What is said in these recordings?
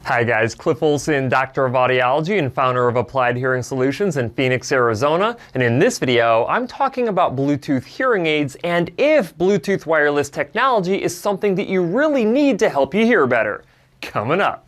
Hi guys, Cliff Olson, Doctor of Audiology and founder of Applied Hearing Solutions in Phoenix, Arizona. And in this video, I'm talking about Bluetooth hearing aids and if Bluetooth wireless technology is something that you really need to help you hear better. Coming up.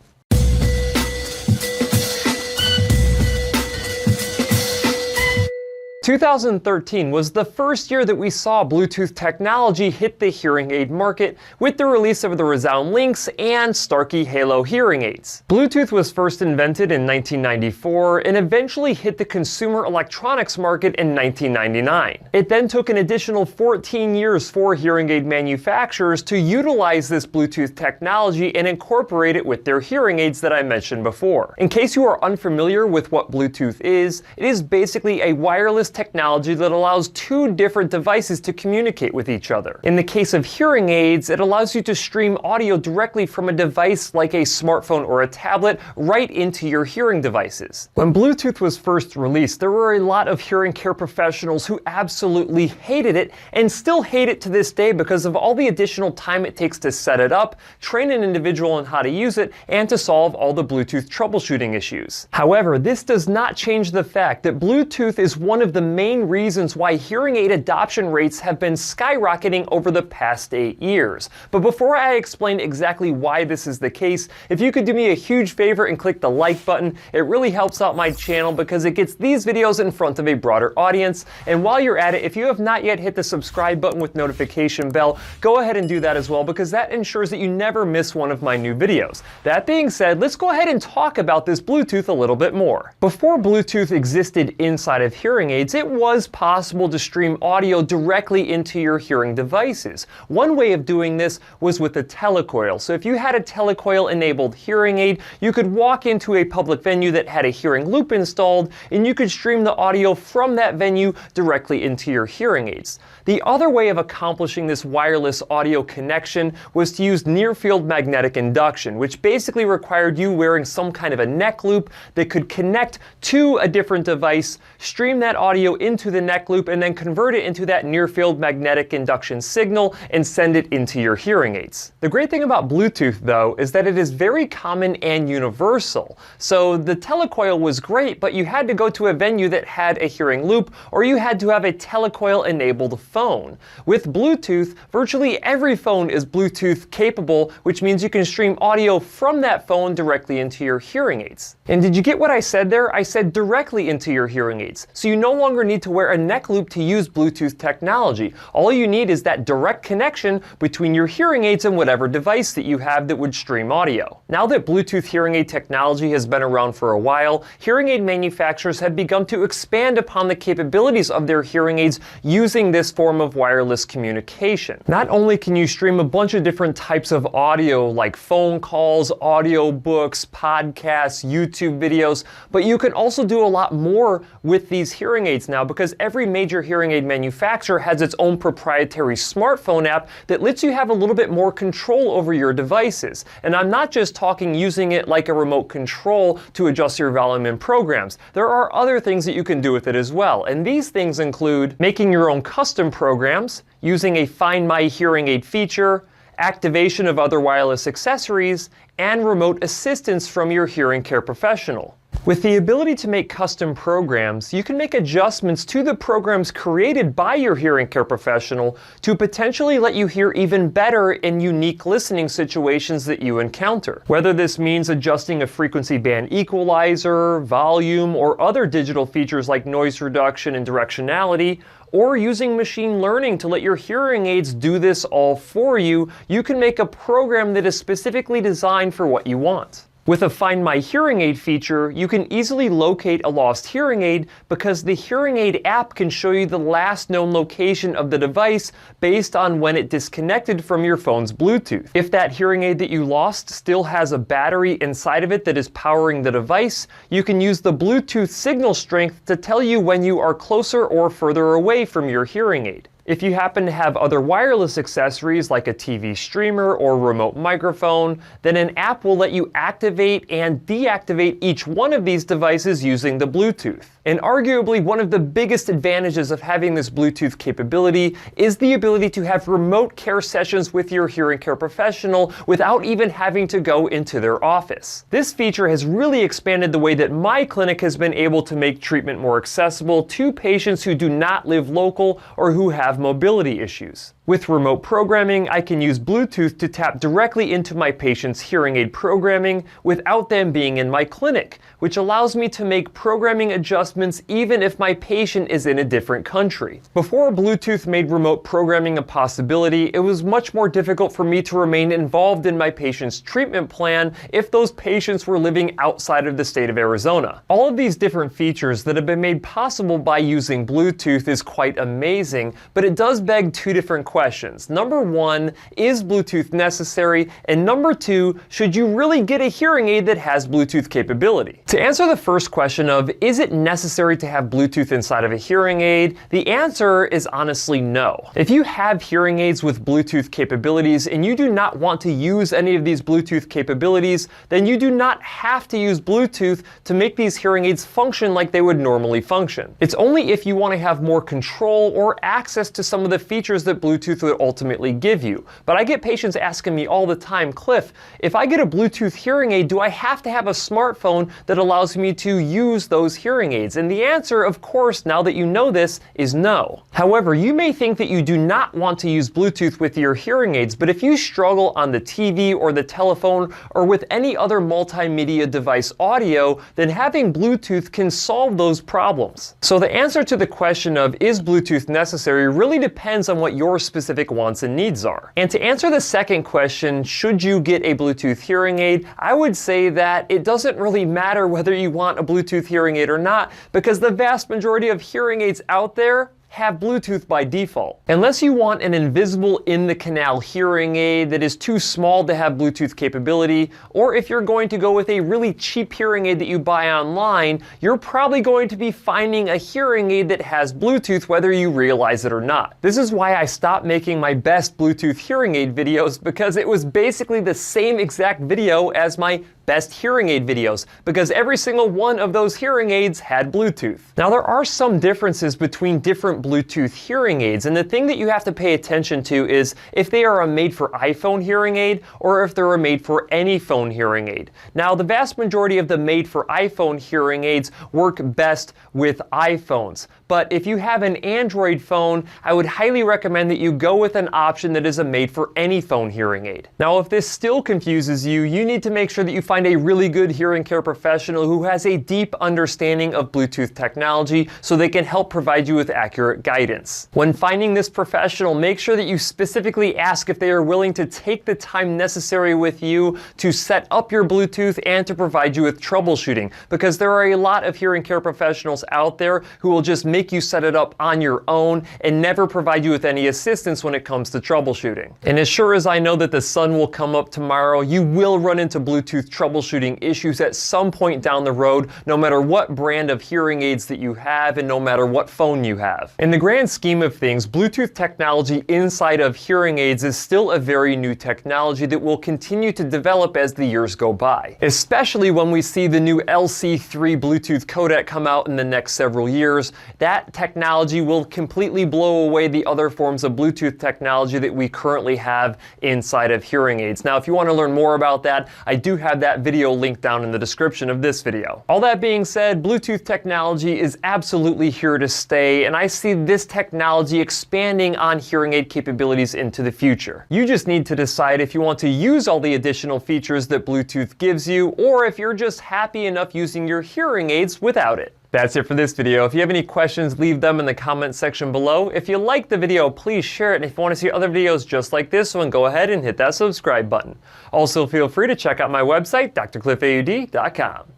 2013 was the first year that we saw Bluetooth technology hit the hearing aid market with the release of the ReSound Lynx and Starkey Halo hearing aids. Bluetooth was first invented in 1994 and eventually hit the consumer electronics market in 1999. It then took an additional 14 years for hearing aid manufacturers to utilize this Bluetooth technology and incorporate it with their hearing aids that I mentioned before. In case you are unfamiliar with what Bluetooth is, it is basically a wireless technology that allows two different devices to communicate with each other. In the case of hearing aids, it allows you to stream audio directly from a device like a smartphone or a tablet right into your hearing devices. When Bluetooth was first released, there were a lot of hearing care professionals who absolutely hated it and still hate it to this day because of all the additional time it takes to set it up, train an individual on how to use it, and to solve all the Bluetooth troubleshooting issues. However, this does not change the fact that Bluetooth is one of the main reasons why hearing aid adoption rates have been skyrocketing over the past 8 years. But before I explain exactly why this is the case, if you could do me a huge favor and click the like button, it really helps out my channel because it gets these videos in front of a broader audience. And while you're at it, if you have not yet hit the subscribe button with notification bell, go ahead and do that as well because that ensures that you never miss one of my new videos. That being said, let's go ahead and talk about this Bluetooth a little bit more. Before Bluetooth existed inside of hearing aids, it was possible to stream audio directly into your hearing devices. One way of doing this was with a telecoil. So if you had a telecoil enabled hearing aid, you could walk into a public venue that had a hearing loop installed and you could stream the audio from that venue directly into your hearing aids. The other way of accomplishing this wireless audio connection was to use near-field magnetic induction, which basically required you wearing some kind of a neck loop that could connect to a different device, stream that audio into the neck loop, and then convert it into that near-field magnetic induction signal and send it into your hearing aids. The great thing about Bluetooth, though, is that it is very common and universal. So the telecoil was great, but you had to go to a venue that had a hearing loop, or you had to have a telecoil-enabled phone. With Bluetooth, virtually every phone is Bluetooth capable, which means you can stream audio from that phone directly into your hearing aids. And did you get what I said there? I said directly into your hearing aids. So you no longer need to wear a neck loop to use Bluetooth technology. All you need is that direct connection between your hearing aids and whatever device that you have that would stream audio. Now that Bluetooth hearing aid technology has been around for a while, hearing aid manufacturers have begun to expand upon the capabilities of their hearing aids using this form of wireless communication. Not only can you stream a bunch of different types of audio like phone calls, audio books, podcasts, YouTube videos, but you can also do a lot more with these hearing aids now because every major hearing aid manufacturer has its own proprietary smartphone app that lets you have a little bit more control over your devices. And I'm not just talking using it like a remote control to adjust your volume in programs. There are other things that you can do with it as well. And these things include making your own custom programs, using a Find My Hearing Aid feature, activation of other wireless accessories, and remote assistance from your hearing care professional. With the ability to make custom programs, you can make adjustments to the programs created by your hearing care professional to potentially let you hear even better in unique listening situations that you encounter. Whether this means adjusting a frequency band equalizer, volume, or other digital features like noise reduction and directionality, or using machine learning to let your hearing aids do this all for you, you can make a program that is specifically designed for what you want. With a Find My Hearing Aid feature, you can easily locate a lost hearing aid because the hearing aid app can show you the last known location of the device based on when it disconnected from your phone's Bluetooth. If that hearing aid that you lost still has a battery inside of it that is powering the device, you can use the Bluetooth signal strength to tell you when you are closer or further away from your hearing aid. If you happen to have other wireless accessories like a TV streamer or remote microphone, then an app will let you activate and deactivate each one of these devices using the Bluetooth. And arguably one of the biggest advantages of having this Bluetooth capability is the ability to have remote care sessions with your hearing care professional without even having to go into their office. This feature has really expanded the way that my clinic has been able to make treatment more accessible to patients who do not live local or who have mobility issues. With remote programming, I can use Bluetooth to tap directly into my patient's hearing aid programming without them being in my clinic, which allows me to make programming adjustments even if my patient is in a different country. Before Bluetooth made remote programming a possibility, it was much more difficult for me to remain involved in my patient's treatment plan if those patients were living outside of the state of Arizona. All of these different features that have been made possible by using Bluetooth is quite amazing, but it does beg two different questions. Number one, is Bluetooth necessary? And number two, should you really get a hearing aid that has Bluetooth capability? To answer the first question of, is it necessary to have Bluetooth inside of a hearing aid? The answer is honestly no. If you have hearing aids with Bluetooth capabilities and you do not want to use any of these Bluetooth capabilities, then you do not have to use Bluetooth to make these hearing aids function like they would normally function. It's only if you want to have more control or access to some of the features that Bluetooth would ultimately give you. But I get patients asking me all the time, Cliff, if I get a Bluetooth hearing aid, do I have to have a smartphone that allows me to use those hearing aids? And the answer, of course, now that you know this, is no. However, you may think that you do not want to use Bluetooth with your hearing aids, but if you struggle on the TV or the telephone or with any other multimedia device audio, then having Bluetooth can solve those problems. So the answer to the question of, is Bluetooth necessary, really depends on what your specific wants and needs are. And to answer the second question, should you get a Bluetooth hearing aid, I would say that it doesn't really matter whether you want a Bluetooth hearing aid or not, because the vast majority of hearing aids out there have Bluetooth by default. Unless you want an invisible in-the-canal hearing aid that is too small to have Bluetooth capability, or if you're going to go with a really cheap hearing aid that you buy online, you're probably going to be finding a hearing aid that has Bluetooth whether you realize it or not. This is why I stopped making my best Bluetooth hearing aid videos, because it was basically the same exact video as my best hearing aid videos, because every single one of those hearing aids had Bluetooth. Now there are some differences between different Bluetooth hearing aids, and the thing that you have to pay attention to is if they are a made for iPhone hearing aid or if they're a made for any phone hearing aid. Now the vast majority of the made for iPhone hearing aids work best with iPhones, but if you have an Android phone, I would highly recommend that you go with an option that is a made for any phone hearing aid. Now if this still confuses you, you need to make sure that you find a really good hearing care professional who has a deep understanding of Bluetooth technology so they can help provide you with accurate guidance. When finding this professional, make sure that you specifically ask if they are willing to take the time necessary with you to set up your Bluetooth and to provide you with troubleshooting, because there are a lot of hearing care professionals out there who will just make you set it up on your own and never provide you with any assistance when it comes to troubleshooting. And as sure as I know that the sun will come up tomorrow, you will run into Bluetooth troubleshooting issues at some point down the road, no matter what brand of hearing aids that you have and no matter what phone you have. In the grand scheme of things, Bluetooth technology inside of hearing aids is still a very new technology that will continue to develop as the years go by, especially when we see the new LC3 Bluetooth codec come out in the next several years. That technology will completely blow away the other forms of Bluetooth technology that we currently have inside of hearing aids. Now, if you want to learn more about that, I do have that video linked down in the description of this video. All that being said, Bluetooth technology is absolutely here to stay, and I see this technology expanding on hearing aid capabilities into the future. You just need to decide if you want to use all the additional features that Bluetooth gives you, or if you're just happy enough using your hearing aids without it. That's it for this video. If you have any questions, leave them in the comment section below. If you liked the video, please share it. And if you want to see other videos just like this one, go ahead and hit that subscribe button. Also, feel free to check out my website, drcliffaud.com.